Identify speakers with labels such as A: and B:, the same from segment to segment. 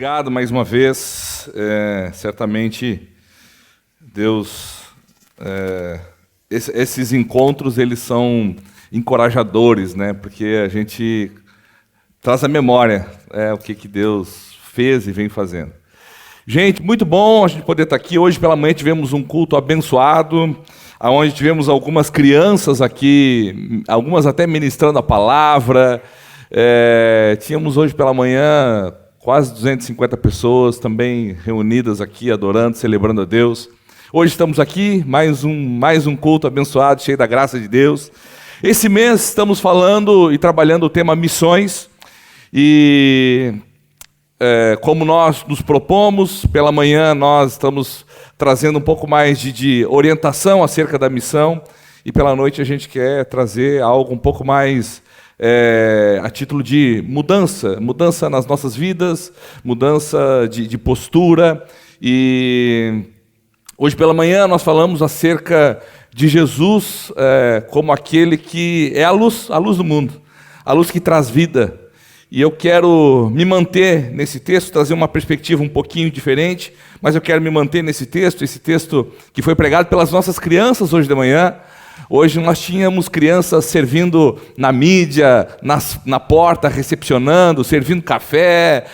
A: obrigado mais uma vez. Certamente, Deus, esses encontros, eles são encorajadores, né? Porque a gente traz à memória o que Deus fez e vem fazendo. Gente, muito bom a gente poder estar aqui. Hoje pela manhã tivemos um culto abençoado, onde tivemos algumas crianças aqui, algumas até ministrando a palavra. Tínhamos hoje pela manhã quase 250 pessoas também reunidas aqui, adorando, celebrando a Deus. Hoje estamos aqui, mais um culto abençoado, cheio da graça de Deus. Esse mês estamos falando e trabalhando o tema missões. E como nós nos propomos, pela manhã nós estamos trazendo um pouco mais de orientação acerca da missão. E pela noite a gente quer trazer algo um pouco mais a título de mudança nas nossas vidas, mudança de postura. E hoje pela manhã nós falamos acerca de Jesus como aquele que é a luz do mundo, a luz que traz vida. E eu quero me manter nesse texto, trazer uma perspectiva um pouquinho diferente, mas eu quero me manter nesse texto, esse texto que foi pregado pelas nossas crianças hoje de manhã. Hoje nós tínhamos crianças servindo na mídia, na porta, recepcionando, servindo café,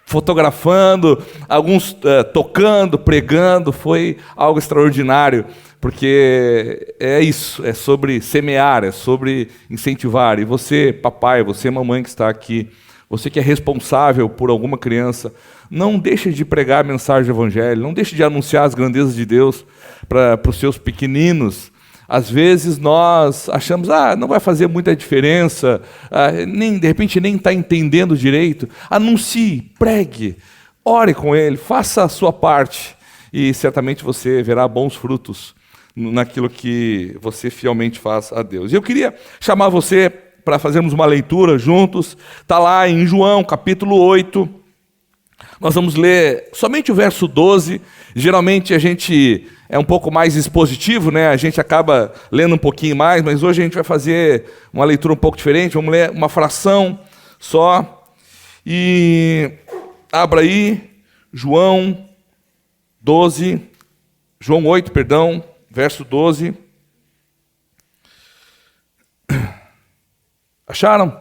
A: fotografando, alguns tocando, pregando. Foi algo extraordinário, porque é isso, é sobre semear, é sobre incentivar. E você, papai, você, mamãe que está aqui, você que é responsável por alguma criança, não deixe de pregar a mensagem do Evangelho, não deixe de anunciar as grandezas de Deus para os seus pequeninos. Às vezes nós achamos, não vai fazer muita diferença, de repente nem está entendendo direito. Anuncie, pregue, ore com ele, faça a sua parte e certamente você verá bons frutos naquilo que você fielmente faz a Deus. Eu queria chamar você para fazermos uma leitura juntos. Está lá em João, capítulo 8. Nós vamos ler somente o verso 12. Geralmente a gente é um pouco mais expositivo, né? A gente acaba lendo um pouquinho mais, mas hoje a gente vai fazer uma leitura um pouco diferente. Vamos ler uma fração só. E abra aí, João 8, verso 12. Acharam?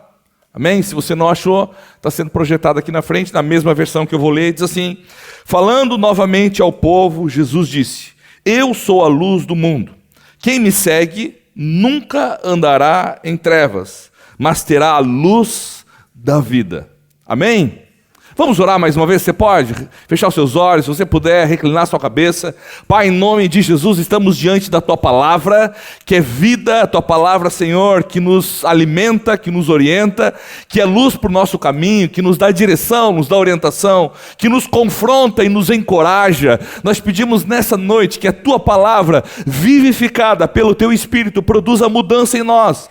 A: Amém? Se você não achou, está sendo projetado aqui na frente, na mesma versão que eu vou ler, diz assim: falando novamente ao povo, Jesus disse: eu sou a luz do mundo. Quem me segue nunca andará em trevas, mas terá a luz da vida. Amém? Vamos orar mais uma vez? Você pode fechar os seus olhos, se você puder, reclinar sua cabeça. Pai, em nome de Jesus, estamos diante da Tua Palavra, que é vida, a Tua Palavra, Senhor, que nos alimenta, que nos orienta, que é luz para o nosso caminho, que nos dá direção, nos dá orientação, que nos confronta e nos encoraja. Nós pedimos nessa noite que a Tua Palavra, vivificada pelo Teu Espírito, produza mudança em nós,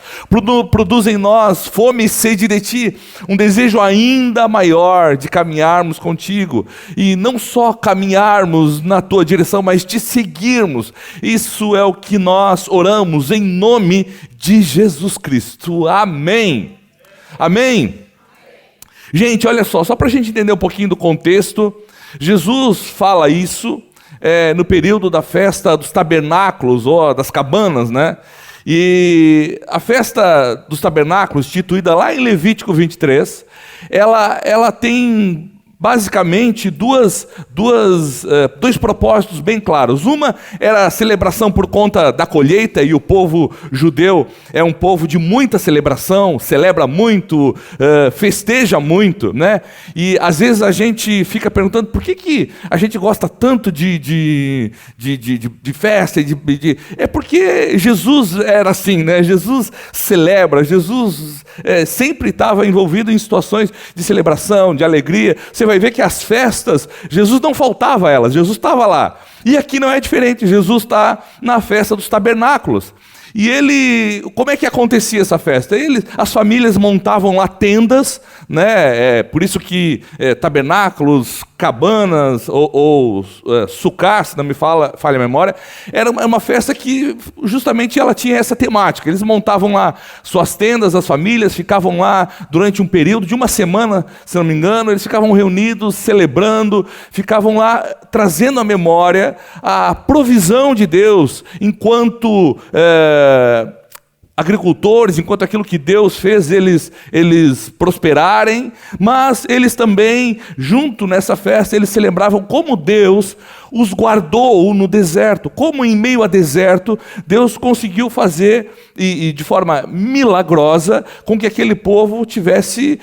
A: produza em nós fome e sede de Ti, um desejo ainda maior de caminharmos contigo, e não só caminharmos na tua direção, mas te seguirmos. Isso é o que nós oramos em nome de Jesus Cristo. Amém. Amém. Gente, olha só para a gente entender um pouquinho do contexto. Jesus fala isso no período da festa dos tabernáculos, ou das cabanas, né? E a festa dos tabernáculos, instituída lá em Levítico 23, ela tem basicamente dois propósitos bem claros. Uma era a celebração por conta da colheita, e o povo judeu é um povo de muita celebração, celebra muito, festeja muito, né? E às vezes a gente fica perguntando por que a gente gosta tanto de festa, é porque Jesus era assim, né? Jesus celebra, Jesus sempre estava envolvido em situações de celebração, de alegria. Você vai ver que as festas, Jesus não faltava a elas, Jesus estava lá. E aqui não é diferente, Jesus está na festa dos tabernáculos. E como é que acontecia essa festa? As famílias montavam lá tendas, né? Por isso que tabernáculos, cabanas ou sucá, se não me falha a memória, era uma festa que justamente ela tinha essa temática. Eles montavam lá suas tendas, as famílias ficavam lá durante um período de uma semana, se não me engano, eles ficavam reunidos, celebrando, ficavam lá trazendo à memória a provisão de Deus enquanto agricultores, enquanto aquilo que Deus fez eles prosperarem, mas eles também, junto nessa festa, eles celebravam como Deus os guardou no deserto, como em meio a deserto, Deus conseguiu fazer, e de forma milagrosa, com que aquele povo tivesse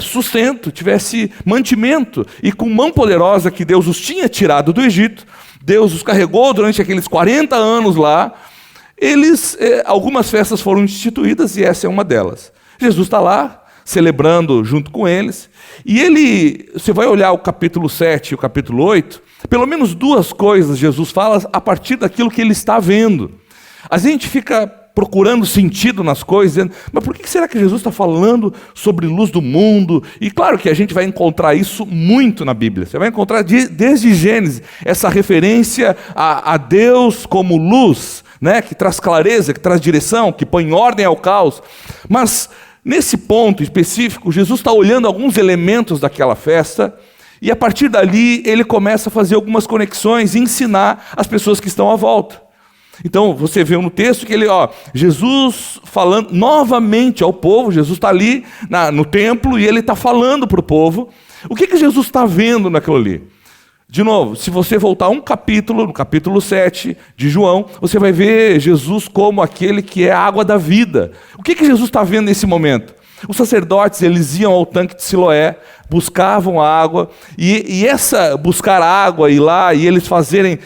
A: sustento, tivesse mantimento, e com mão poderosa que Deus os tinha tirado do Egito, Deus os carregou durante aqueles 40 anos lá. Algumas festas foram instituídas e essa é uma delas. Jesus está lá, celebrando junto com eles, e você vai olhar o capítulo 7 e o capítulo 8, pelo menos duas coisas Jesus fala a partir daquilo que ele está vendo. A gente fica procurando sentido nas coisas, dizendo, mas por que será que Jesus está falando sobre luz do mundo? E claro que a gente vai encontrar isso muito na Bíblia. Você vai encontrar desde Gênesis essa referência a Deus como luz, né, que traz clareza, que traz direção, que põe ordem ao caos. Mas nesse ponto específico, Jesus está olhando alguns elementos daquela festa e a partir dali ele começa a fazer algumas conexões e ensinar as pessoas que estão à volta. Então você vê no texto que Jesus falando novamente ao povo, Jesus está ali no templo e ele está falando para o povo. O que Jesus está vendo naquilo ali? De novo, se você voltar um capítulo, no capítulo 7 de João, você vai ver Jesus como aquele que é a água da vida. O que Jesus está vendo nesse momento? Os sacerdotes, eles iam ao tanque de Siloé, buscavam água, e essa buscar água, ir lá, e eles fazerem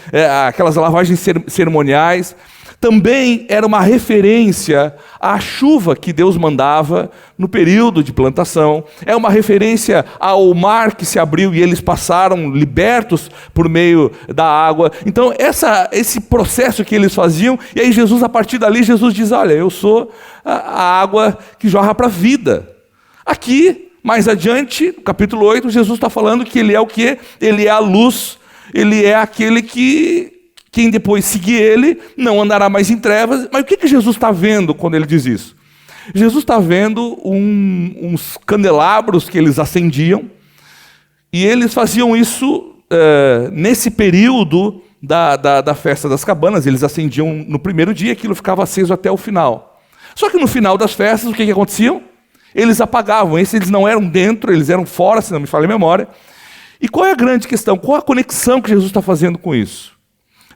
A: aquelas lavagens cerimoniais, também era uma referência à chuva que Deus mandava no período de plantação, é uma referência ao mar que se abriu e eles passaram libertos por meio da água. Então esse processo que eles faziam, e aí Jesus, a partir dali, Jesus diz, olha, eu sou a água que jorra para a vida. Aqui, mais adiante, no capítulo 8, Jesus está falando que ele é o quê? Ele é a luz, ele é aquele que quem depois seguir ele não andará mais em trevas. Mas o que Jesus está vendo quando ele diz isso? Jesus está vendo uns candelabros que eles acendiam, e eles faziam isso nesse período da festa das cabanas. Eles acendiam no primeiro dia, aquilo ficava aceso até o final. Só que no final das festas, o que aconteciam? Eles apagavam. Eles não eram dentro, eles eram fora, se não me falha a memória. E qual é a grande questão? Qual a conexão que Jesus está fazendo com isso?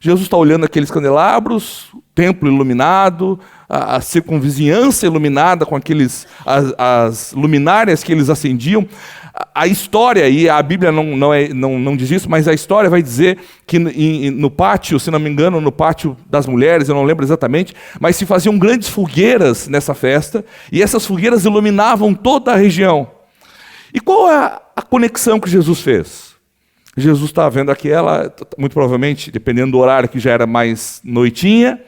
A: Jesus está olhando aqueles candelabros, o templo iluminado, a circunvizinhança iluminada com as luminárias que eles acendiam. A história, e a Bíblia não diz isso, mas a história vai dizer que no pátio, se não me engano, no pátio das mulheres, eu não lembro exatamente, mas se faziam grandes fogueiras nessa festa, e essas fogueiras iluminavam toda a região. E qual é a conexão que Jesus fez? Jesus está vendo aquela, muito provavelmente, dependendo do horário que já era mais noitinha,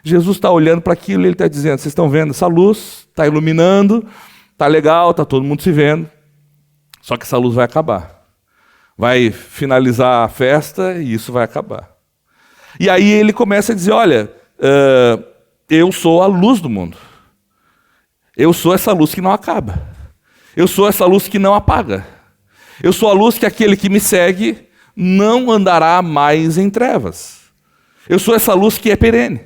A: Jesus está olhando para aquilo e ele está dizendo, vocês estão vendo essa luz, está iluminando, está legal, está todo mundo se vendo, só que essa luz vai acabar. Vai finalizar a festa e isso vai acabar. E aí ele começa a dizer, olha, eu sou a luz do mundo. Eu sou essa luz que não acaba. Eu sou essa luz que não apaga. Eu sou a luz que aquele que me segue não andará mais em trevas. Eu sou essa luz que é perene.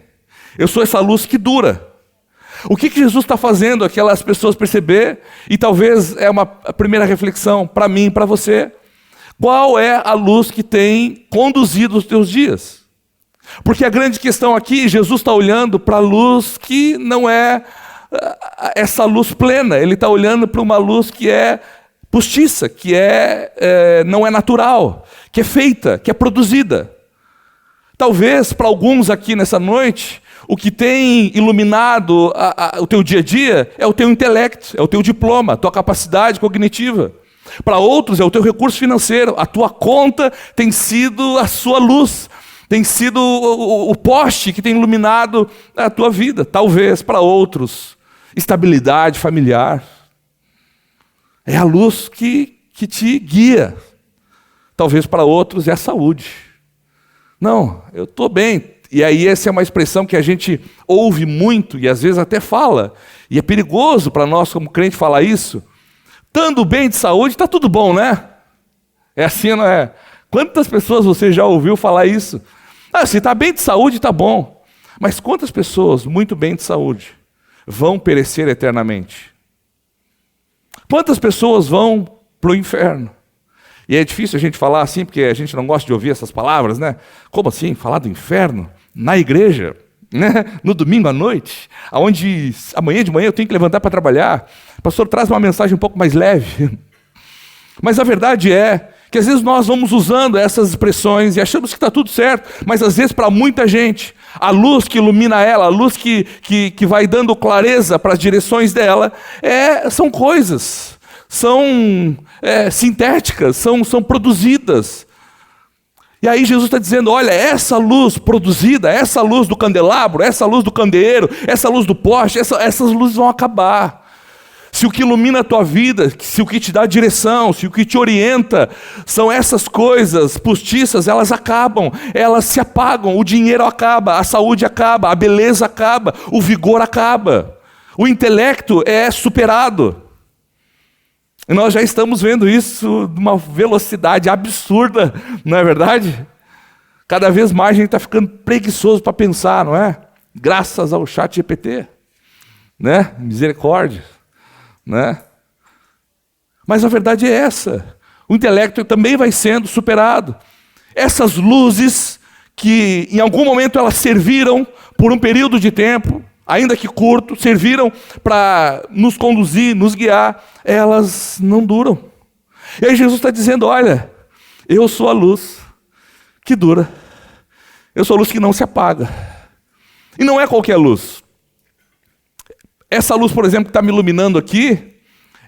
A: Eu sou essa luz que dura. O que Jesus está fazendo aquelas pessoas perceber, e talvez é uma primeira reflexão para mim e para você, qual é a luz que tem conduzido os teus dias? Porque a grande questão aqui, Jesus está olhando para a luz que não é essa luz plena, ele está olhando para uma luz que é postiça, que não é natural, que é feita, que é produzida. Talvez para alguns aqui nessa noite, o que tem iluminado o teu dia a dia é o teu intelecto, é o teu diploma, a tua capacidade cognitiva. Para outros é o teu recurso financeiro, a tua conta tem sido a sua luz. Tem sido o poste que tem iluminado a tua vida. Talvez para outros, estabilidade familiar. É a luz que te guia. Talvez para outros é a saúde. Não, eu estou bem. E aí essa é uma expressão que a gente ouve muito e às vezes até fala. E é perigoso para nós como crente falar isso. Estando bem de saúde, está tudo bom, né? É assim, não é? Quantas pessoas você já ouviu falar isso? Se está bem de saúde, está bom. Mas quantas pessoas muito bem de saúde vão perecer eternamente? Quantas pessoas vão para o inferno? E é difícil a gente falar assim, porque a gente não gosta de ouvir essas palavras, né? Como assim? Falar do inferno? Na igreja? Né? No domingo à noite? Onde amanhã de manhã eu tenho que levantar para trabalhar. O pastor traz uma mensagem um pouco mais leve. Mas a verdade é que às vezes nós vamos usando essas expressões e achamos que está tudo certo, mas às vezes para muita gente, a luz que ilumina ela, a luz que vai dando clareza para as direções dela, são coisas, são sintéticas, são produzidas. E aí Jesus está dizendo, olha, essa luz produzida, essa luz do candelabro, essa luz do candeeiro, essa luz do poste, essas luzes vão acabar. Se o que ilumina a tua vida, se o que te dá direção, se o que te orienta, são essas coisas postiças, elas acabam, elas se apagam, o dinheiro acaba, a saúde acaba, a beleza acaba, o vigor acaba, o intelecto é superado. E nós já estamos vendo isso de uma velocidade absurda, não é verdade? Cada vez mais a gente está ficando preguiçoso para pensar, não é? Graças ao ChatGPT, né? Misericórdia. Né? Mas a verdade é essa. O intelecto também vai sendo superado. Essas luzes que em algum momento elas serviram por um período de tempo, ainda que curto, serviram para nos conduzir, nos guiar, elas não duram. E aí Jesus está dizendo, olha, eu sou a luz que dura. Eu sou a luz que não se apaga. E não é qualquer luz. Essa luz, por exemplo, que está me iluminando aqui,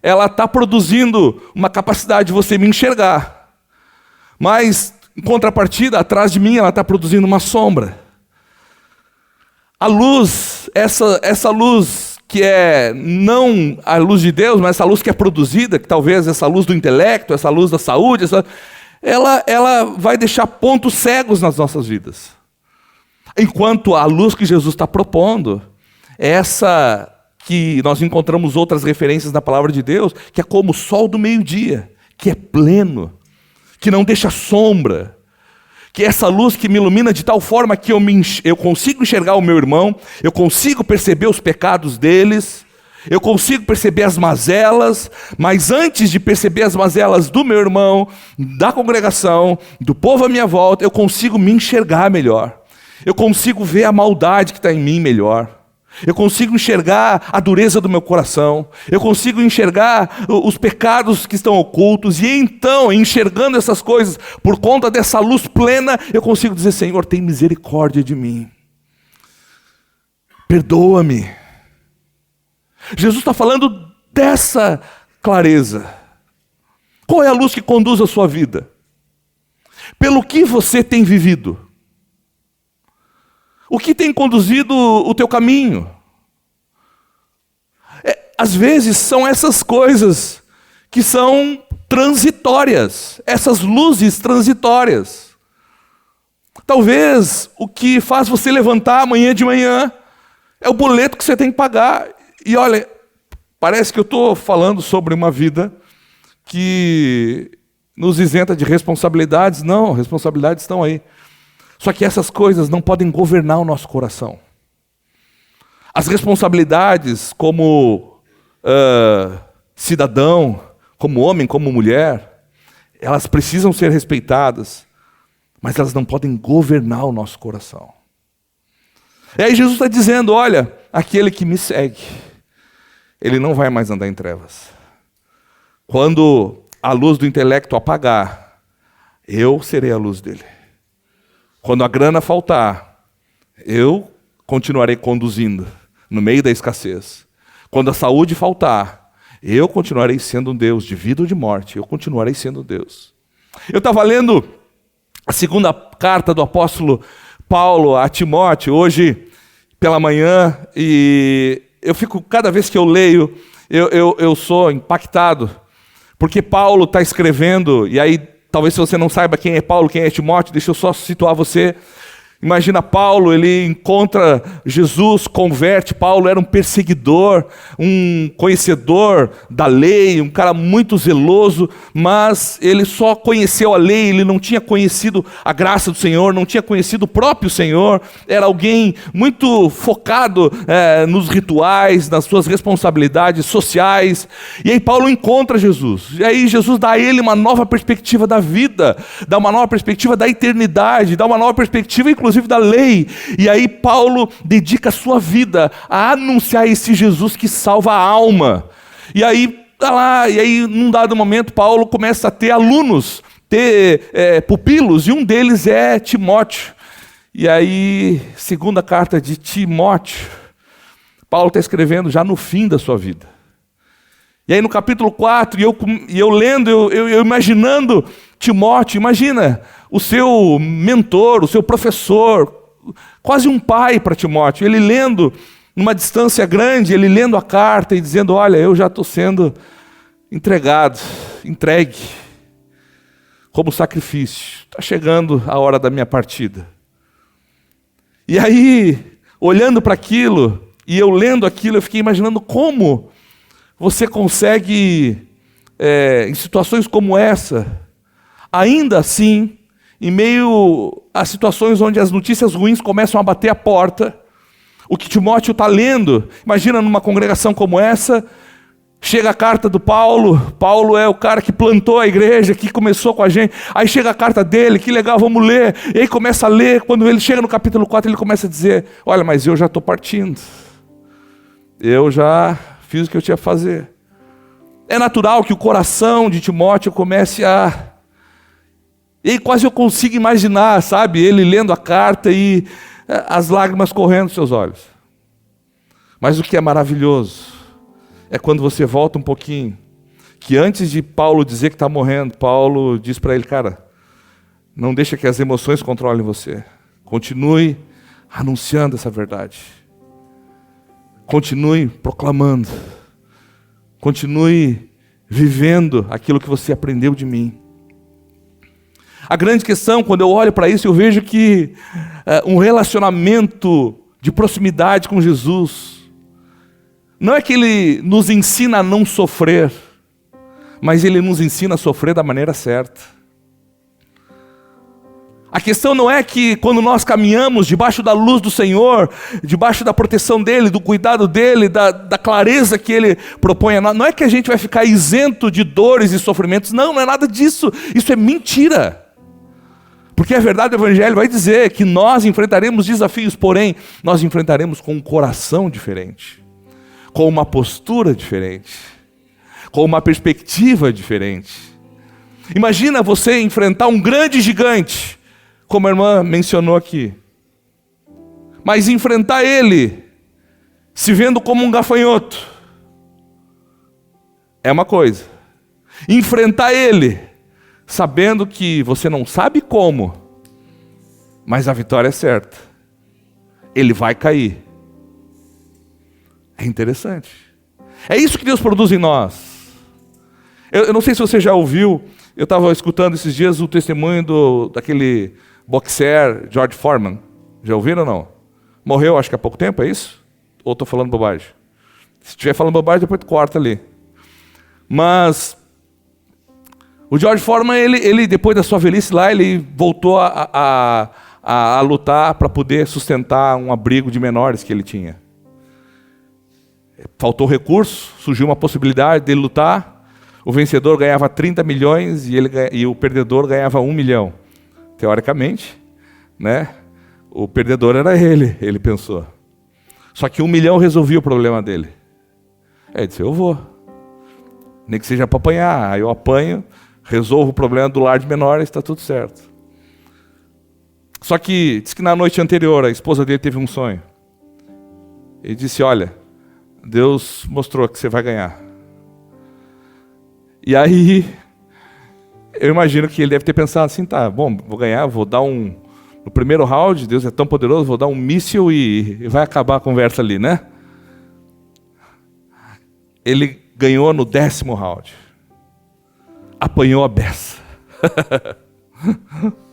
A: ela está produzindo uma capacidade de você me enxergar. Mas, em contrapartida, atrás de mim, ela está produzindo uma sombra. A luz, essa luz que é não a luz de Deus, mas essa luz que é produzida, que talvez essa luz do intelecto, essa luz da saúde, ela vai deixar pontos cegos nas nossas vidas. Enquanto a luz que Jesus está propondo, essa que nós encontramos outras referências na palavra de Deus, que é como o sol do meio-dia, que é pleno, que não deixa sombra, que é essa luz que me ilumina de tal forma que eu consigo enxergar o meu irmão, eu consigo perceber os pecados deles, eu consigo perceber as mazelas, mas antes de perceber as mazelas do meu irmão, da congregação, do povo à minha volta, eu consigo me enxergar melhor, eu consigo ver a maldade que está em mim melhor. Eu consigo enxergar a dureza do meu coração, eu consigo enxergar os pecados que estão ocultos, e então, enxergando essas coisas, por conta dessa luz plena, eu consigo dizer, Senhor, tem misericórdia de mim, perdoa-me. Jesus está falando dessa clareza. Qual é a luz que conduz a sua vida? Pelo que você tem vivido? O que tem conduzido o teu caminho? Às vezes são essas coisas que são transitórias, essas luzes transitórias. Talvez o que faz você levantar amanhã de manhã é o boleto que você tem que pagar. E olha, parece que eu estou falando sobre uma vida que nos isenta de responsabilidades. Não, responsabilidades estão aí. Só que essas coisas não podem governar o nosso coração. As responsabilidades como cidadão, como homem, como mulher, elas precisam ser respeitadas, mas elas não podem governar o nosso coração. E aí Jesus está dizendo, olha, aquele que me segue, ele não vai mais andar em trevas. Quando a luz do intelecto apagar, eu serei a luz dele. Quando a grana faltar, eu continuarei conduzindo no meio da escassez. Quando a saúde faltar, eu continuarei sendo um Deus de vida ou de morte. Eu continuarei sendo Deus. Eu estava lendo a segunda carta do apóstolo Paulo a Timóteo, hoje pela manhã, e eu fico, cada vez que eu leio, eu sou impactado, porque Paulo está escrevendo, e aí talvez se você não saiba quem é Paulo, quem é Timóteo, deixa eu só situar você. Imagina Paulo, ele encontra Jesus, converte. Paulo era um perseguidor, um conhecedor da lei, um cara muito zeloso, mas ele só conheceu a lei, ele não tinha conhecido a graça do Senhor, não tinha conhecido o próprio Senhor, era alguém muito focado nos rituais, nas suas responsabilidades sociais. E aí Paulo encontra Jesus, e aí Jesus dá a ele uma nova perspectiva da vida, dá uma nova perspectiva da eternidade, dá uma nova perspectiva, inclusive, da lei. E aí Paulo dedica a sua vida a anunciar esse Jesus que salva a alma. E aí tá lá, e aí num dado momento Paulo começa a ter alunos, ter pupilos, e um deles é Timóteo. E aí, segunda carta de Timóteo, Paulo está escrevendo já no fim da sua vida. E aí no capítulo 4, e eu lendo, eu imaginando Timóteo, imagina o seu mentor, o seu professor, quase um pai para Timóteo, ele lendo numa distância grande, ele lendo a carta e dizendo: olha, eu já estou sendo entregue como sacrifício, está chegando a hora da minha partida. E aí, olhando para aquilo, e eu lendo aquilo, eu fiquei imaginando como você consegue, em situações como essa, ainda assim, em meio a situações onde as notícias ruins começam a bater a porta, o que Timóteo está lendo, imagina numa congregação como essa, chega a carta do Paulo, Paulo é o cara que plantou a igreja, que começou com a gente, aí chega a carta dele, que legal, vamos ler, e aí começa a ler, quando ele chega no capítulo 4, ele começa a dizer: olha, mas eu já estou partindo, eu já fiz o que eu tinha que fazer. É natural que o coração de Timóteo comece a... E aí quase eu consigo imaginar, sabe, ele lendo a carta e as lágrimas correndo dos seus olhos. Mas o que é maravilhoso é quando você volta um pouquinho, que antes de Paulo dizer que está morrendo, Paulo diz para ele: cara, não deixa que as emoções controlem você. Continue anunciando essa verdade. Continue proclamando. Continue vivendo aquilo que você aprendeu de mim. A grande questão, quando eu olho para isso, eu vejo que um relacionamento de proximidade com Jesus, não é que Ele nos ensina a não sofrer, mas Ele nos ensina a sofrer da maneira certa. A questão não é que quando nós caminhamos debaixo da luz do Senhor, debaixo da proteção dEle, do cuidado dEle, da clareza que Ele propõe a nós, não é que a gente vai ficar isento de dores e sofrimentos, não é nada disso, isso é mentira. Porque a verdade do Evangelho vai dizer que nós enfrentaremos desafios, porém, nós enfrentaremos com um coração diferente, com uma postura diferente, com uma perspectiva diferente. Imagina você enfrentar um grande gigante, como a irmã mencionou aqui, mas enfrentar ele se vendo como um gafanhoto é uma coisa. Enfrentar ele sabendo que você não sabe como, mas a vitória é certa. Ele vai cair. É interessante. É isso que Deus produz em nós. Eu não sei se você já ouviu, eu estava escutando esses dias o testemunho daquele boxer George Foreman. Já ouviram ou não? Morreu acho que há pouco tempo, é isso? Ou estou falando bobagem? Se estiver falando bobagem, depois tu corta ali. Mas o George Foreman, ele depois da sua velhice lá, ele voltou a lutar para poder sustentar um abrigo de menores que ele tinha. Faltou recurso, surgiu uma possibilidade dele lutar. O vencedor ganhava 30 milhões e o perdedor ganhava 1 milhão. Teoricamente, né? O perdedor era ele pensou. Só que 1 milhão resolvia o problema dele. Ele disse: eu vou. Nem que seja para apanhar. Aí eu apanho, resolvo o problema do lar de menores, está tudo certo. Só que, diz que na noite anterior, a esposa dele teve um sonho. Ele disse: olha, Deus mostrou que você vai ganhar. E aí, eu imagino que ele deve ter pensado assim, tá, bom, vou ganhar, vou dar no primeiro round, Deus é tão poderoso, vou dar um míssil e vai acabar a conversa ali, né? Ele ganhou no 10º round. Apanhou a beça.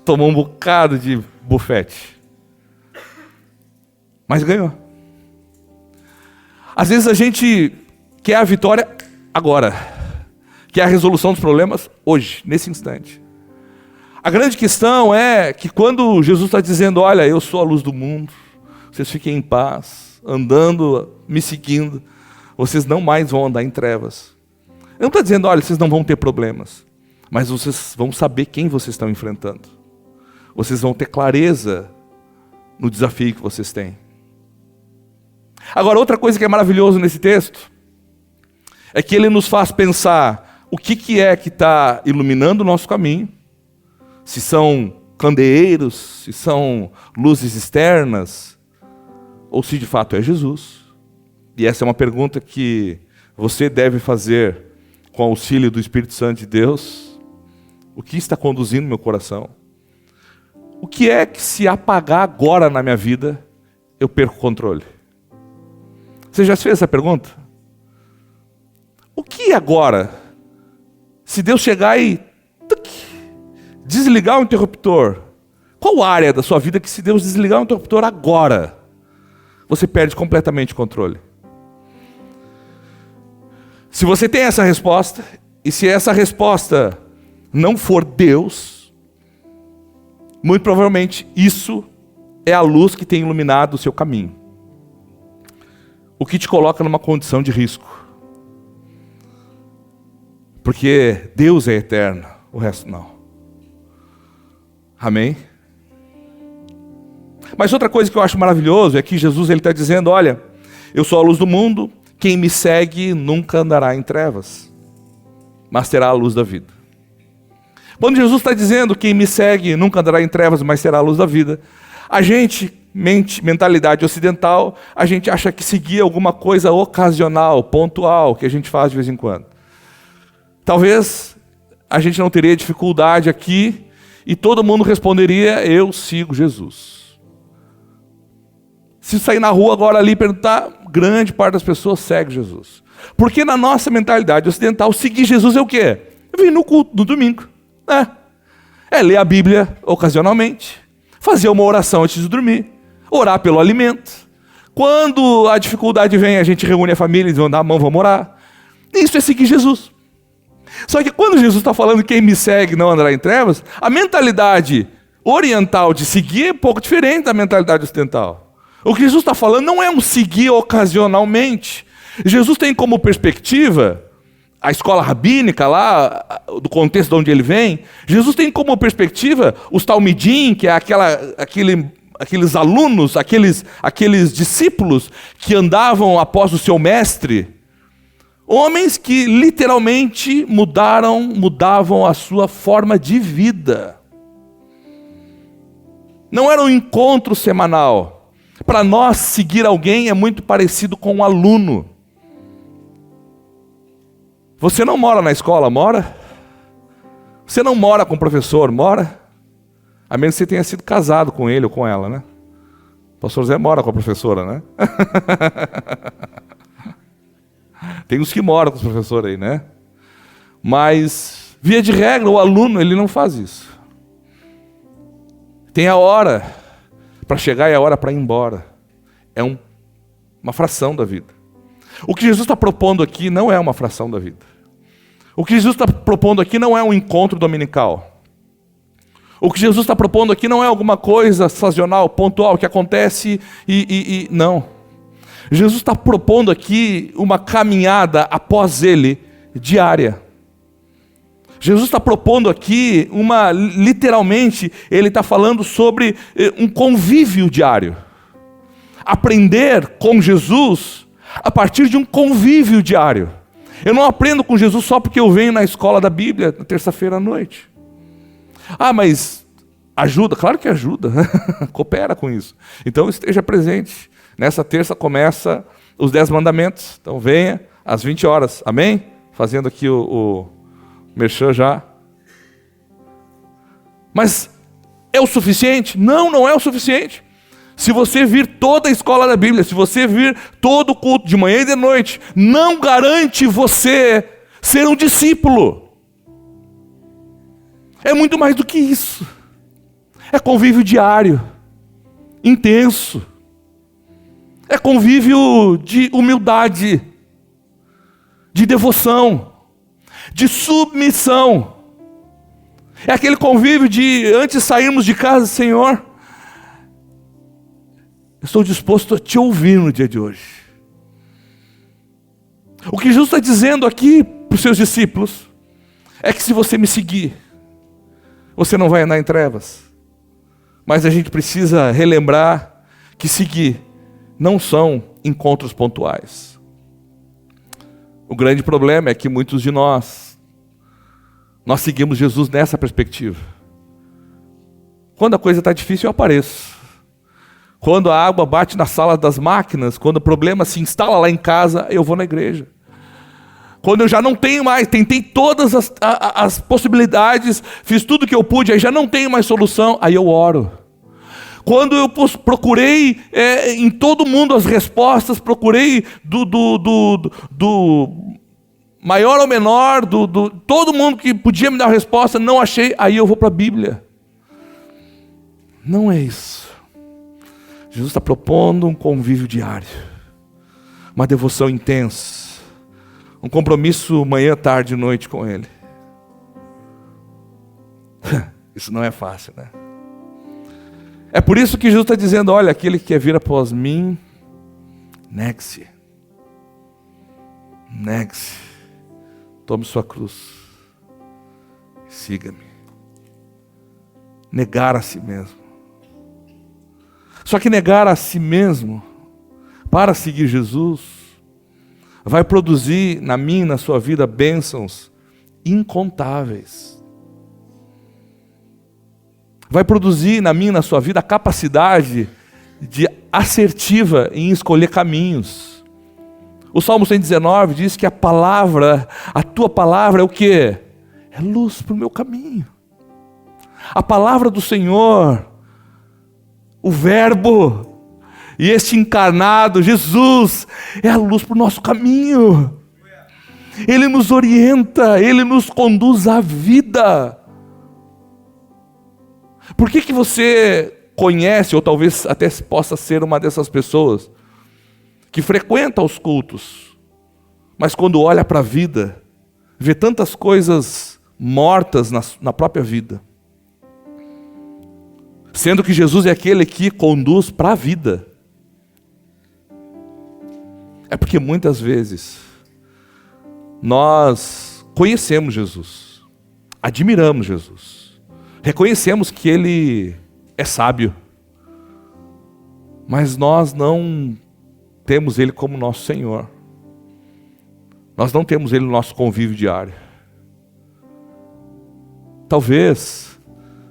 A: Tomou um bocado de bufete. Mas ganhou. Às vezes a gente quer a vitória agora. Quer a resolução dos problemas hoje, nesse instante. A grande questão é que quando Jesus está dizendo, olha, eu sou a luz do mundo, vocês fiquem em paz, andando, me seguindo, vocês não mais vão andar em trevas. Ele não está dizendo, olha, vocês não vão ter problemas, mas vocês vão saber quem vocês estão enfrentando. Vocês vão ter clareza no desafio que vocês têm. Agora, outra coisa que é maravilhoso nesse texto, é que ele nos faz pensar o que é que está iluminando o nosso caminho, se são candeeiros, se são luzes externas, ou se de fato é Jesus. E essa é uma pergunta que você deve fazer com o auxílio do Espírito Santo de Deus. O que está conduzindo meu coração? O que é que se apagar agora na minha vida, eu perco o controle? Você já fez essa pergunta? O que agora, se Deus chegar e desligar o interruptor, qual área da sua vida que se Deus desligar o interruptor agora, você perde completamente o controle? Se você tem essa resposta, e se essa resposta não for Deus, muito provavelmente isso é a luz que tem iluminado o seu caminho. O que te coloca numa condição de risco. Porque Deus é eterno, o resto não. Amém? Mas outra coisa que eu acho maravilhoso é que Jesus está dizendo, olha, eu sou a luz do mundo, quem me segue nunca andará em trevas, mas terá a luz da vida. Quando Jesus está dizendo, quem me segue nunca andará em trevas, mas terá a luz da vida, a gente, mentalidade ocidental, a gente acha que seguir alguma coisa ocasional, pontual, que a gente faz de vez em quando. Talvez a gente não teria dificuldade aqui e todo mundo responderia, eu sigo Jesus. Se sair na rua agora ali e perguntar, grande parte das pessoas segue Jesus. Porque na nossa mentalidade ocidental, seguir Jesus é o quê? Eu vim no culto, no domingo. É ler a Bíblia ocasionalmente, fazer uma oração antes de dormir, orar pelo alimento. Quando a dificuldade vem, a gente reúne a família, eles vão dar a mão, vamos orar. Isso é seguir Jesus. Só que quando Jesus está falando quem me segue não andará em trevas, a mentalidade oriental de seguir é um pouco diferente da mentalidade ocidental. O que Jesus está falando não é um seguir ocasionalmente. Jesus tem como perspectiva, a escola rabínica lá, do contexto de onde ele vem, Jesus tem como perspectiva os talmidim, que é aqueles alunos, aqueles discípulos que andavam após o seu mestre, homens que literalmente mudavam a sua forma de vida. Não era um encontro semanal. Para nós, seguir alguém é muito parecido com um aluno. Você não mora na escola, mora? Você não mora com o professor, mora? A menos que você tenha sido casado com ele ou com ela, né? O pastor Zé mora com a professora, né? Tem uns que moram com os professores aí, né? Mas, via de regra, o aluno, ele não faz isso. Tem a hora para chegar e a hora para ir embora. É uma fração da vida. O que Jesus está propondo aqui não é uma fração da vida. O que Jesus está propondo aqui não é um encontro dominical. O que Jesus está propondo aqui não é alguma coisa sazonal, pontual, que acontece não. Jesus está propondo aqui uma caminhada após ele, diária. Jesus está propondo aqui literalmente, ele está falando sobre um convívio diário. Aprender com Jesus a partir de um convívio diário. Eu não aprendo com Jesus só porque eu venho na escola da Bíblia na terça-feira à noite. Mas ajuda? Claro que ajuda. Coopera com isso. Então esteja presente. Nessa terça começa os 10 mandamentos. Então venha às 20 horas. Amém? Fazendo aqui o merchan já. Mas é o suficiente? Não, não é o suficiente. Se você vir toda a escola da Bíblia, se você vir todo o culto de manhã e de noite, não garante você ser um discípulo. É muito mais do que isso. É convívio diário, intenso. É convívio de humildade, de devoção, de submissão. É aquele convívio de, antes de sairmos de casa, Senhor, eu estou disposto a te ouvir no dia de hoje. O que Jesus está dizendo aqui para os seus discípulos é que se você me seguir, você não vai andar em trevas. Mas a gente precisa relembrar que seguir não são encontros pontuais. O grande problema é que muitos de nós seguimos Jesus nessa perspectiva. Quando a coisa está difícil, eu apareço. Quando a água bate na sala das máquinas, quando o problema se instala lá em casa, eu vou na igreja. Quando eu já não tenho mais, tentei todas as possibilidades, fiz tudo o que eu pude, aí já não tenho mais solução, aí eu oro. Quando eu procurei em todo mundo as respostas, procurei do maior ao menor, todo mundo que podia me dar a resposta, não achei, aí eu vou para a Bíblia. Não é isso. Jesus está propondo um convívio diário, uma devoção intensa, um compromisso manhã, tarde e noite com Ele. Isso não é fácil, né? É por isso que Jesus está dizendo, olha, aquele que quer vir após mim, negue-se. Negue-se. Tome sua cruz. Siga-me. Negar a si mesmo. Só que negar a si mesmo, para seguir Jesus, vai produzir na minha e na sua vida bênçãos incontáveis. Vai produzir na minha e na sua vida a capacidade de assertiva em escolher caminhos. O Salmo 119 diz que a tua palavra é o quê? É luz para o meu caminho. A palavra do Senhor, o Verbo, e este encarnado, Jesus, é a luz para o nosso caminho. Ele nos orienta, Ele nos conduz à vida. Por que você conhece, ou talvez até possa ser uma dessas pessoas, que frequenta os cultos, mas quando olha para a vida, vê tantas coisas mortas na própria vida? Sendo que Jesus é aquele que conduz para a vida. É porque muitas vezes nós conhecemos Jesus, admiramos Jesus, reconhecemos que Ele é sábio, mas nós não temos Ele como nosso Senhor. Nós não temos Ele no nosso convívio diário. Talvez,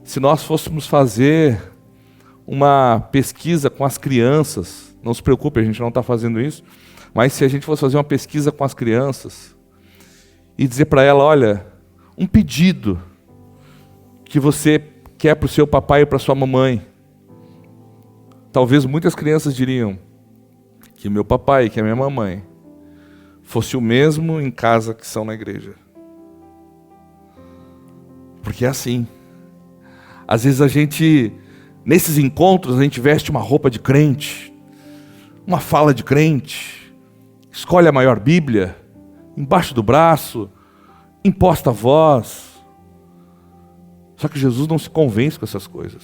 A: se nós fôssemos fazer uma pesquisa com as crianças, não se preocupe, a gente não está fazendo isso, mas se a gente fosse fazer uma pesquisa com as crianças e dizer para ela, olha, um pedido que você quer para o seu papai e para a sua mamãe, talvez muitas crianças diriam que meu papai e que a minha mamãe fosse o mesmo em casa que são na igreja. Porque é assim. Às vezes nesses encontros, a gente veste uma roupa de crente, uma fala de crente, escolhe a maior Bíblia, embaixo do braço, imposta a voz. Só que Jesus não se convence com essas coisas.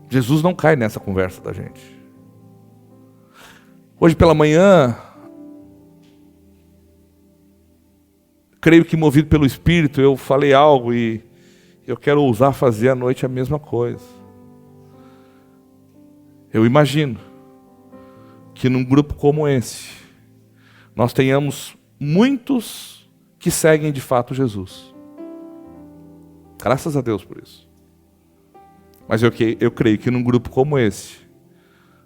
A: Jesus não cai nessa conversa da gente. Hoje pela manhã, creio que movido pelo Espírito, eu falei algo e eu quero ousar fazer à noite a mesma coisa. Eu imagino que num grupo como esse, nós tenhamos muitos que seguem de fato Jesus. Graças a Deus por isso. Mas eu creio que num grupo como esse,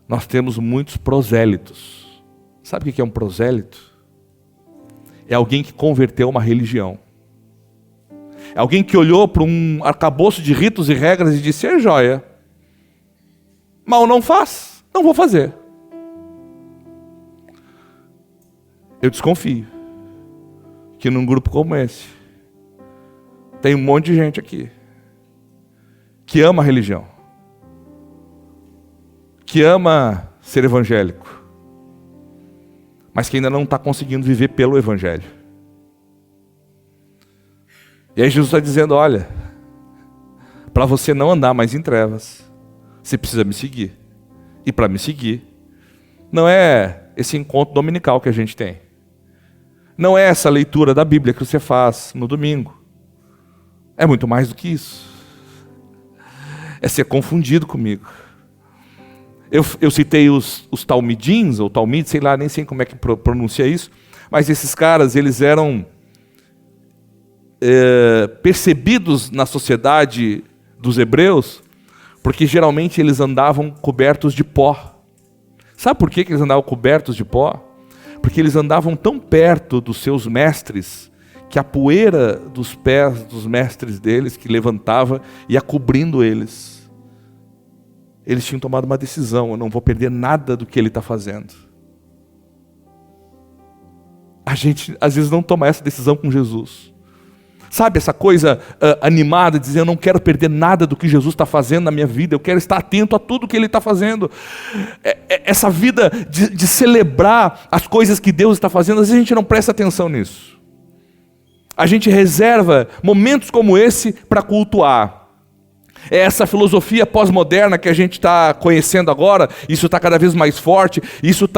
A: nós temos muitos prosélitos. Sabe o que é um prosélito? É alguém que converteu uma religião. Alguém que olhou para um arcabouço de ritos e regras e disse: é joia, mal não faz, não vou fazer. Eu desconfio que num grupo como esse tem um monte de gente aqui que ama a religião, que ama ser evangélico, mas que ainda não está conseguindo viver pelo evangelho. E aí Jesus está dizendo: olha, para você não andar mais em trevas, você precisa me seguir. E para me seguir, não é esse encontro dominical que a gente tem, não é essa leitura da Bíblia que você faz no domingo, é muito mais do que isso. É ser confundido comigo. Eu citei os talmidins, ou talmid, sei lá, nem sei como é que pronuncia isso, mas esses caras, eles eram percebidos na sociedade dos hebreus, porque geralmente eles andavam cobertos de pó. Sabe por que eles andavam cobertos de pó? Porque eles andavam tão perto dos seus mestres, que a poeira dos pés dos mestres deles, que levantava, ia cobrindo eles. Eles tinham tomado uma decisão: eu não vou perder nada do que ele está fazendo. A gente às vezes não toma essa decisão com Jesus. Sabe essa coisa animada, de dizer: eu não quero perder nada do que Jesus está fazendo na minha vida, eu quero estar atento a tudo que Ele está fazendo. Essa vida de celebrar as coisas que Deus está fazendo, às vezes a gente não presta atenção nisso. A gente reserva momentos como esse para cultuar. É essa filosofia pós-moderna que a gente está conhecendo agora, isso está cada vez mais forte, isso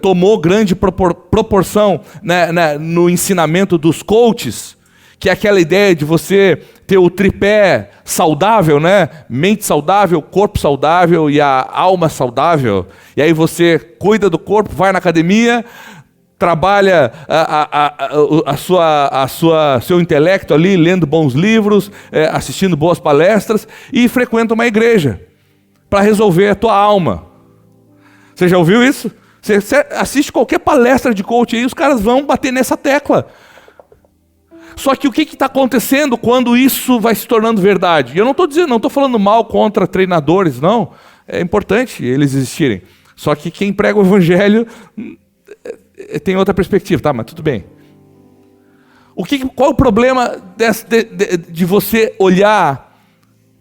A: tomou grande proporção, né, no ensinamento dos coaches, que é aquela ideia de você ter o tripé saudável, né? Mente saudável, corpo saudável e a alma saudável. E aí você cuida do corpo, vai na academia, trabalha seu intelecto ali, lendo bons livros, assistindo boas palestras e frequenta uma igreja para resolver a tua alma. Você já ouviu isso? Você assiste qualquer palestra de coach aí, os caras vão bater nessa tecla. Só que o que está acontecendo quando isso vai se tornando verdade? Eu não estou falando mal contra treinadores, não. É importante eles existirem. Só que quem prega o evangelho tem outra perspectiva, tá? Mas tudo bem. Qual é o problema de você olhar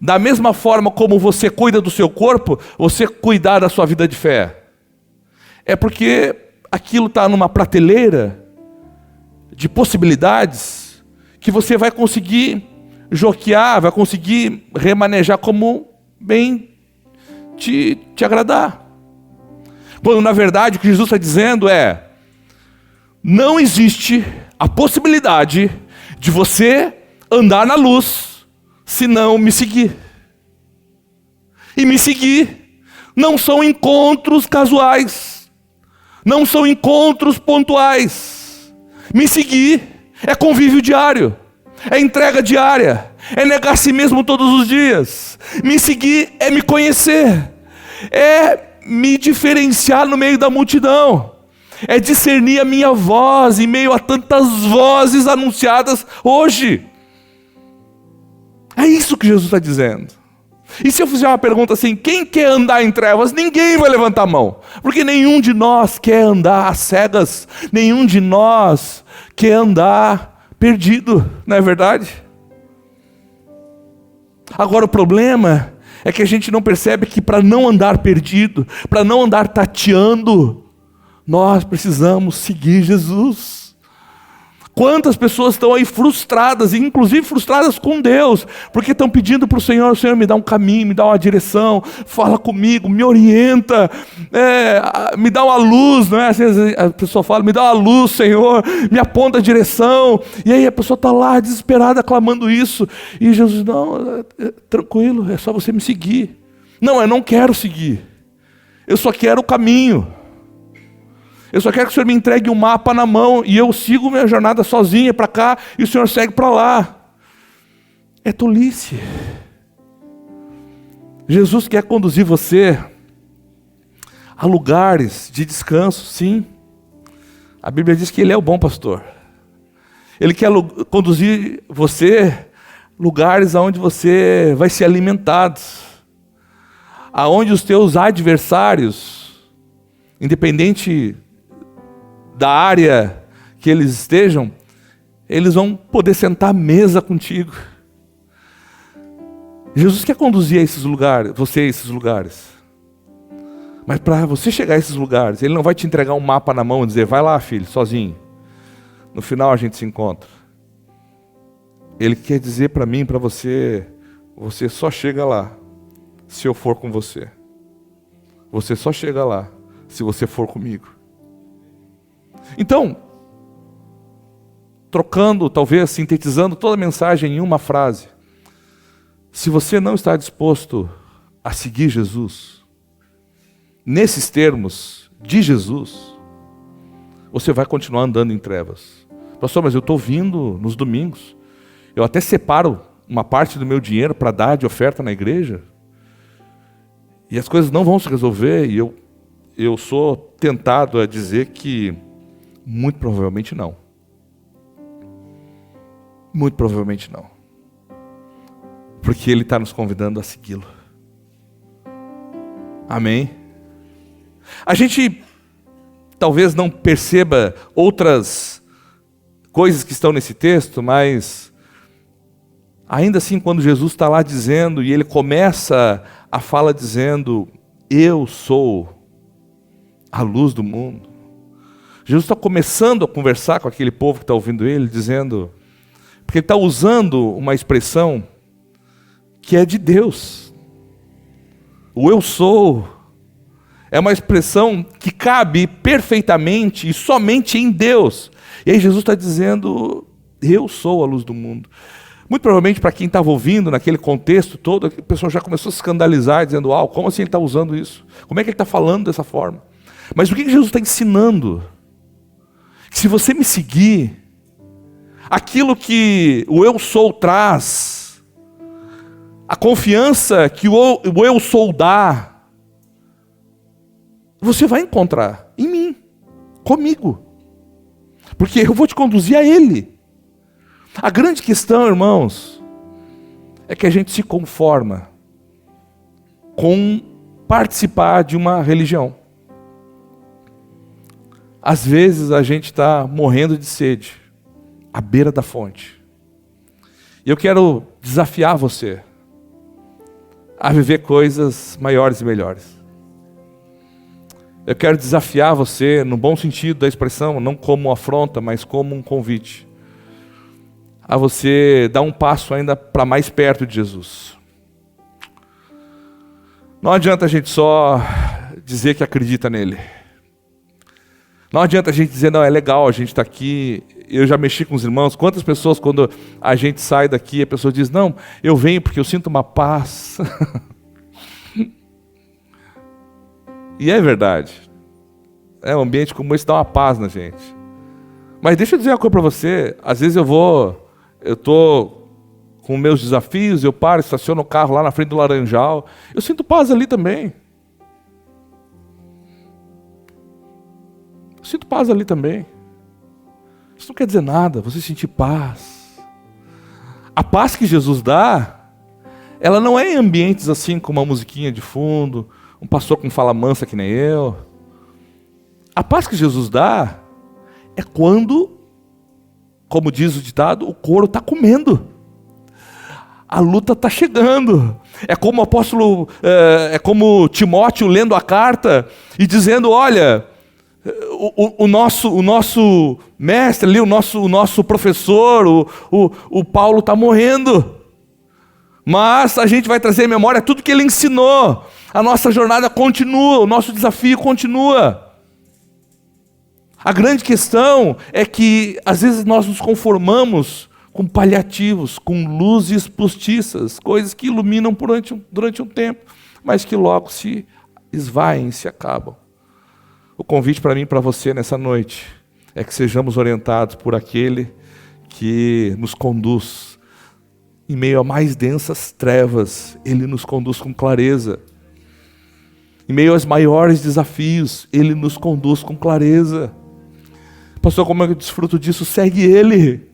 A: da mesma forma como você cuida do seu corpo, você cuidar da sua vida de fé? É porque aquilo está numa prateleira de possibilidades que você vai conseguir joquear, vai conseguir remanejar como bem te agradar. Quando na verdade o que Jesus está dizendo é: não existe a possibilidade de você andar na luz se não me seguir. E me seguir não são encontros casuais, não são encontros pontuais. Me seguir é convívio diário, é entrega diária, é negar a si mesmo todos os dias. Me seguir é me conhecer, é me diferenciar no meio da multidão, é discernir a minha voz em meio a tantas vozes anunciadas hoje. É isso que Jesus está dizendo. E se eu fizer uma pergunta assim: quem quer andar em trevas? Ninguém vai levantar a mão, porque nenhum de nós quer andar às cegas, nenhum de nós quer andar perdido, não é verdade? Agora o problema é que a gente não percebe que para não andar perdido, para não andar tateando, nós precisamos seguir Jesus. Quantas pessoas estão aí frustradas, inclusive frustradas com Deus, porque estão pedindo para o Senhor: Senhor, me dá um caminho, me dá uma direção, fala comigo, me orienta, me dá uma luz, não é? Às vezes a pessoa fala: me dá uma luz, Senhor, me aponta a direção, e aí a pessoa está lá desesperada clamando isso, e Jesus: não, tranquilo, é só você me seguir. Não, eu não quero seguir, eu só quero o caminho. Eu só quero que o Senhor me entregue um mapa na mão e eu sigo minha jornada sozinha para cá e o Senhor segue para lá. É tolice. Jesus quer conduzir você a lugares de descanso, sim. A Bíblia diz que Ele é o bom pastor. Ele quer conduzir você lugares aonde você vai ser alimentado, aonde os teus adversários, independente da área que eles estejam, eles vão poder sentar à mesa contigo. Jesus quer conduzir você a esses lugares. Mas para você chegar a esses lugares, Ele não vai te entregar um mapa na mão e dizer, vai lá, filho, sozinho. No final a gente se encontra. Ele quer dizer para mim, para você, você só chega lá se eu for com você. Você só chega lá se você for comigo. Então, trocando, talvez sintetizando toda a mensagem em uma frase. Se você não está disposto a seguir Jesus, nesses termos de Jesus, você vai continuar andando em trevas. Pastor, mas eu estou vindo nos domingos. Eu até separo uma parte do meu dinheiro para dar de oferta na igreja. E as coisas não vão se resolver. E eu sou tentado a dizer que muito provavelmente não. Muito provavelmente não. Porque Ele está nos convidando a segui-lo. Amém? A gente talvez não perceba outras coisas que estão nesse texto, mas ainda assim, quando Jesus está lá dizendo, e Ele começa a fala dizendo, eu sou a luz do mundo. Jesus está começando a conversar com aquele povo que está ouvindo Ele, dizendo, porque Ele está usando uma expressão que é de Deus. O eu sou é uma expressão que cabe perfeitamente e somente em Deus. E aí Jesus está dizendo, eu sou a luz do mundo. Muito provavelmente para quem estava ouvindo naquele contexto todo, a pessoa já começou a se escandalizar, dizendo, como assim ele está usando isso? Como é que ele está falando dessa forma? Mas o que Jesus está ensinando? Que se você me seguir, aquilo que o eu sou traz, a confiança que o eu sou dá, você vai encontrar em mim, comigo. Porque eu vou te conduzir a Ele. A grande questão, irmãos, é que a gente se conforma com participar de uma religião. Às vezes a gente está morrendo de sede, à beira da fonte. E eu quero desafiar você a viver coisas maiores e melhores. Eu quero desafiar você, no bom sentido da expressão, não como afronta, mas como um convite, a você dar um passo ainda para mais perto de Jesus. Não adianta a gente só dizer que acredita nele. Não adianta a gente dizer, não, é legal, a gente está aqui. Eu já mexi com os irmãos. Quantas pessoas, quando a gente sai daqui, a pessoa diz, não, eu venho porque eu sinto uma paz. E é verdade. Um ambiente como esse dá uma paz na gente. Mas deixa eu dizer uma coisa para você. Às vezes eu estou com meus desafios, eu paro, estaciono o carro lá na frente do Laranjal. Eu sinto paz ali também. Eu sinto paz ali também. Isso não quer dizer nada, você sentir paz. A paz que Jesus dá, ela não é em ambientes assim com uma musiquinha de fundo, um pastor com fala mansa que nem eu. A paz que Jesus dá é quando, como diz o ditado, o couro está comendo. A luta está chegando. É como o apóstolo, é como Timóteo lendo a carta e dizendo, olha, o nosso mestre ali, o nosso professor, o Paulo está morrendo. Mas a gente vai trazer à memória tudo que ele ensinou. A nossa jornada continua, o nosso desafio continua. A grande questão é que às vezes nós nos conformamos com paliativos, com luzes postiças, coisas que iluminam durante um tempo, mas que logo se esvaem, se acabam. O convite para mim e para você nessa noite é que sejamos orientados por aquele que nos conduz. Em meio a mais densas trevas, Ele nos conduz com clareza. Em meio aos maiores desafios, Ele nos conduz com clareza. Pastor, como eu desfruto disso? Segue Ele.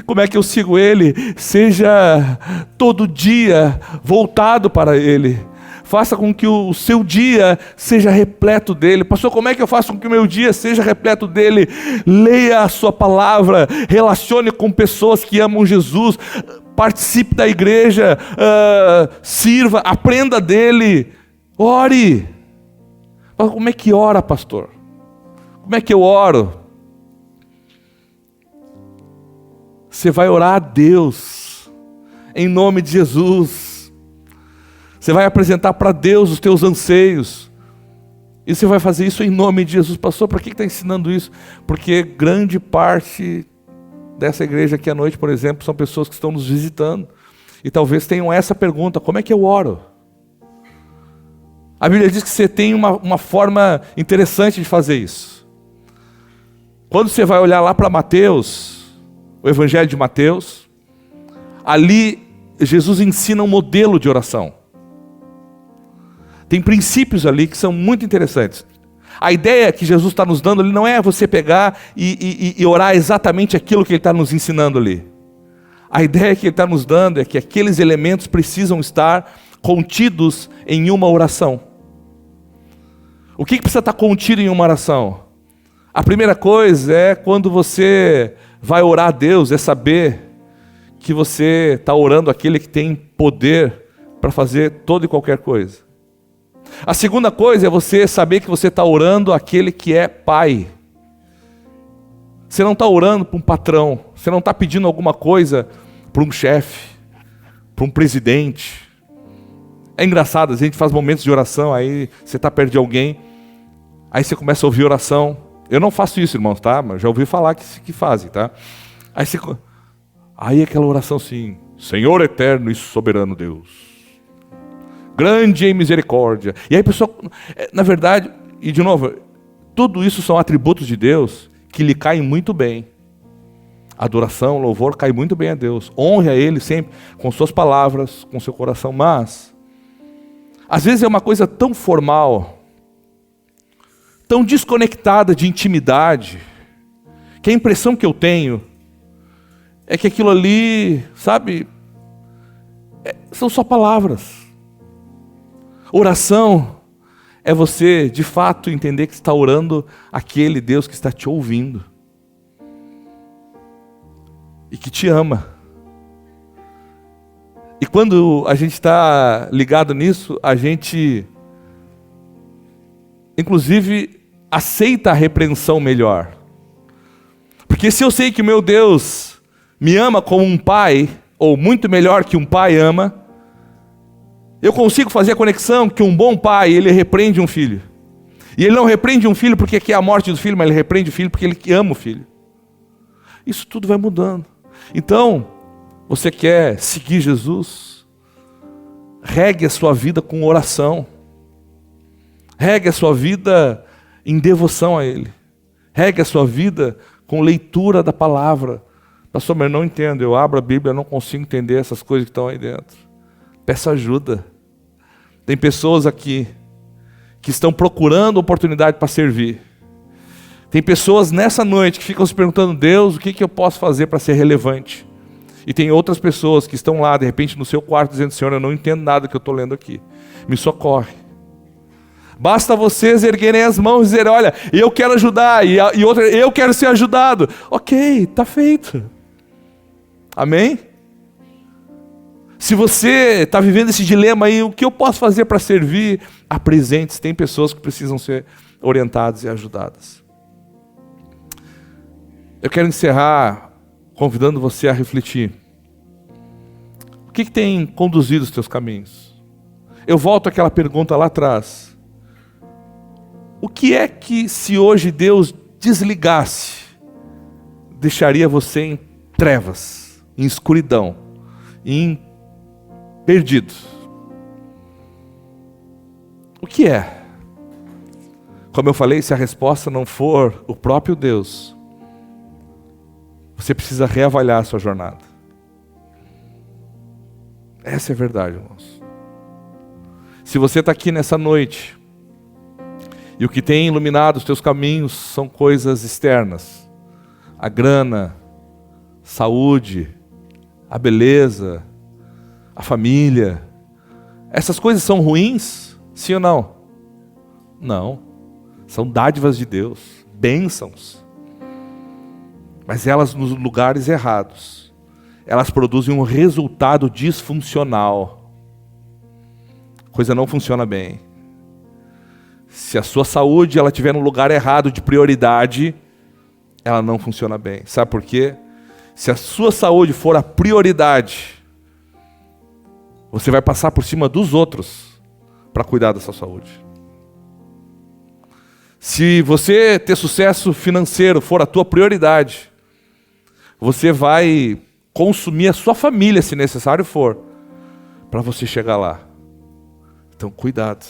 A: Como é que eu sigo Ele? Seja todo dia voltado para Ele. Faça com que o seu dia seja repleto dele. Pastor, como é que eu faço com que o meu dia seja repleto dele? Leia a sua palavra, relacione com pessoas que amam Jesus, participe da igreja, sirva, aprenda dele, ore. Como é que ora, pastor? Como é que eu oro? Você vai orar a Deus, em nome de Jesus. Você vai apresentar para Deus os teus anseios. E você vai fazer isso em nome de Jesus. Pastor, por que está ensinando isso? Porque grande parte dessa igreja aqui à noite, por exemplo, são pessoas que estão nos visitando. E talvez tenham essa pergunta: como é que eu oro? A Bíblia diz que você tem uma forma interessante de fazer isso. Quando você vai olhar lá para Mateus, o Evangelho de Mateus, ali Jesus ensina um modelo de oração. Tem princípios ali que são muito interessantes. A ideia que Jesus está nos dando ali não é você pegar e orar exatamente aquilo que Ele está nos ensinando ali. A ideia que Ele está nos dando é que aqueles elementos precisam estar contidos em uma oração. O que precisa estar contido em uma oração? A primeira coisa é quando você vai orar a Deus, é saber que você está orando aquele que tem poder para fazer toda e qualquer coisa. A segunda coisa é você saber que você está orando aquele que é Pai. Você não está orando para um patrão, você não está pedindo alguma coisa para um chefe, para um presidente. É engraçado, a gente faz momentos de oração, aí você está perto de alguém, aí você começa a ouvir oração. Eu não faço isso, irmãos, tá? Mas já ouvi falar que fazem, tá? Aí aquela oração assim: Senhor eterno e soberano Deus, grande em misericórdia. E aí a pessoa, na verdade, e de novo, tudo isso são atributos de Deus que lhe caem muito bem. Adoração, louvor, cai muito bem a Deus. Honre a Ele sempre, com suas palavras, com seu coração. Mas, às vezes é uma coisa tão formal, tão desconectada de intimidade, que a impressão que eu tenho é que aquilo ali, sabe, são só palavras. Oração é você, de fato, entender que está orando aquele Deus que está te ouvindo e que te ama. E quando a gente está ligado nisso, a gente, inclusive, aceita a repreensão melhor. Porque se eu sei que o meu Deus me ama como um pai, ou muito melhor que um pai ama, eu consigo fazer a conexão que um bom pai, ele repreende um filho. E ele não repreende um filho porque quer a morte do filho, mas ele repreende o filho porque ele ama o filho. Isso tudo vai mudando. Então, você quer seguir Jesus? Regue a sua vida com oração. Regue a sua vida em devoção a Ele. Regue a sua vida com leitura da palavra. Pastor, mas eu não entendo. Eu abro a Bíblia, eu não consigo entender essas coisas que estão aí dentro. Peça ajuda. Tem pessoas aqui que estão procurando oportunidade para servir. Tem pessoas nessa noite que ficam se perguntando: Deus, o que eu posso fazer para ser relevante? E tem outras pessoas que estão lá, de repente, no seu quarto, dizendo: Senhor, eu não entendo nada que eu estou lendo aqui. Me socorre. Basta vocês erguerem as mãos e dizer: olha, eu quero ajudar. E outra: eu quero ser ajudado. Ok, está feito. Amém? Se você está vivendo esse dilema aí, o que eu posso fazer para servir? Apresente-se. Tem pessoas que precisam ser orientadas e ajudadas. Eu quero encerrar convidando você a refletir. O que tem conduzido os teus caminhos? Eu volto àquela pergunta lá atrás. O que é que, se hoje Deus desligasse, deixaria você em trevas, em escuridão, perdido? O que é? Como eu falei, se a resposta não for o próprio Deus, você precisa reavaliar a sua jornada. Essa é a verdade, irmãos. Se você está aqui nessa noite, e o que tem iluminado os teus caminhos são coisas externas, a grana, saúde, a beleza, a família. Essas coisas são ruins? Sim ou não? Não. São dádivas de Deus, bênçãos. Mas elas, nos lugares errados, elas produzem um resultado disfuncional. A coisa não funciona bem. Se a sua saúde ela estiver no lugar errado de prioridade, ela não funciona bem. Sabe por quê? Se a sua saúde for a prioridade, você vai passar por cima dos outros para cuidar da sua saúde. Se você ter sucesso financeiro for a tua prioridade, você vai consumir a sua família, se necessário for, para você chegar lá. Então, cuidado.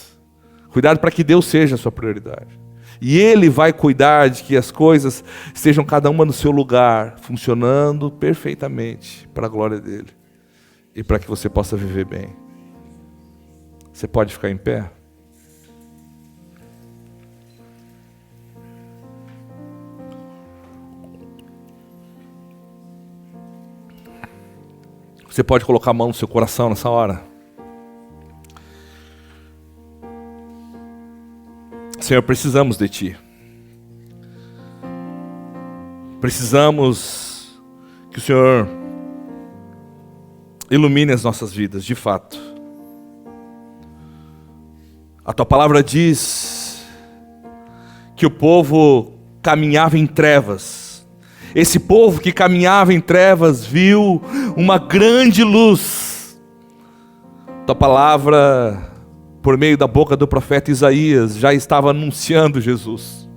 A: Cuidado para que Deus seja a sua prioridade. E Ele vai cuidar de que as coisas estejam cada uma no seu lugar, funcionando perfeitamente para a glória dEle. E para que você possa viver bem. Você pode ficar em pé? Você pode colocar a mão no seu coração nessa hora? Senhor, precisamos de Ti. Precisamos que o Senhor ilumine as nossas vidas, de fato. A Tua palavra diz que o povo caminhava em trevas. Esse povo que caminhava em trevas viu uma grande luz. Tua palavra, por meio da boca do profeta Isaías, já estava anunciando Jesus.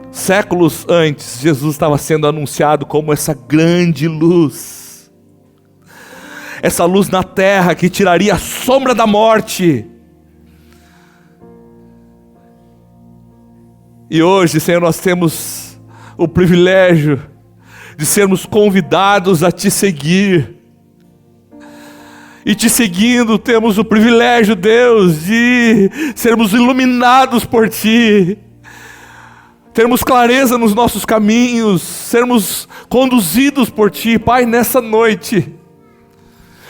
A: Séculos antes, Jesus estava sendo anunciado como essa grande luz. Essa luz na terra que tiraria a sombra da morte. E hoje, Senhor, nós temos o privilégio de sermos convidados a Te seguir. E Te seguindo, temos o privilégio, Deus, de sermos iluminados por Ti. Termos clareza nos nossos caminhos, sermos conduzidos por Ti. Pai, nessa noite,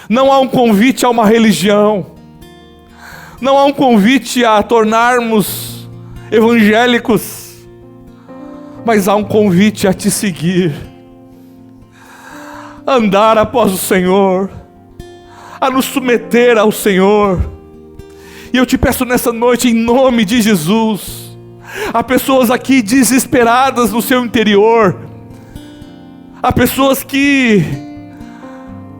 A: não há um convite a uma religião. Não há um convite a tornarmos evangélicos, mas há um convite a Te seguir, a andar após o Senhor, a nos submeter ao Senhor. E eu Te peço nessa noite, em nome de Jesus, há pessoas aqui desesperadas no seu interior, há pessoas que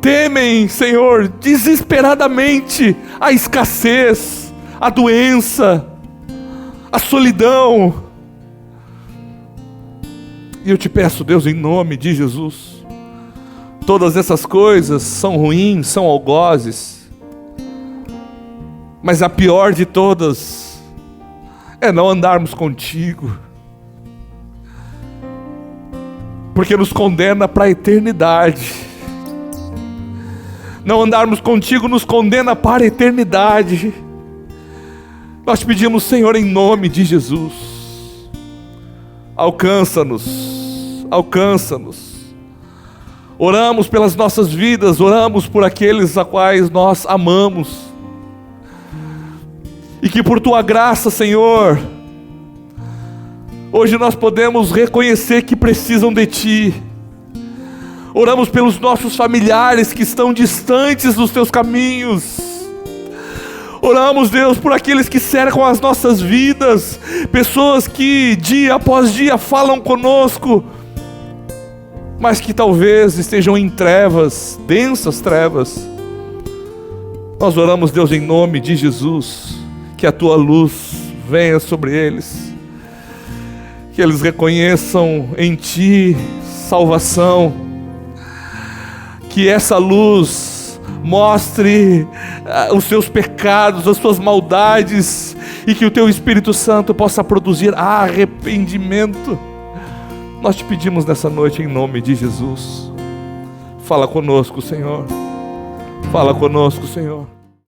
A: temem, Senhor, desesperadamente a escassez, a doença, a solidão. E eu Te peço, Deus, em nome de Jesus, todas essas coisas são ruins, são algozes, mas a pior de todas é não andarmos contigo, porque nos condena para a eternidade. Não andarmos contigo nos condena para a eternidade. Nós pedimos, Senhor, em nome de Jesus, alcança-nos, alcança-nos. Oramos pelas nossas vidas, oramos por aqueles a quais nós amamos. E que por Tua graça, Senhor, hoje nós podemos reconhecer que precisam de Ti. Oramos pelos nossos familiares que estão distantes dos Teus caminhos. Oramos, Deus, por aqueles que cercam as nossas vidas, pessoas que dia após dia falam conosco, mas que talvez estejam em trevas, densas trevas. Nós oramos, Deus, em nome de Jesus, que a Tua luz venha sobre eles, que eles reconheçam em Ti salvação, que essa luz mostre os seus pecados, as suas maldades, e que o Teu Espírito Santo possa produzir arrependimento. Nós Te pedimos nessa noite em nome de Jesus. Fala conosco, Senhor. Fala conosco, Senhor.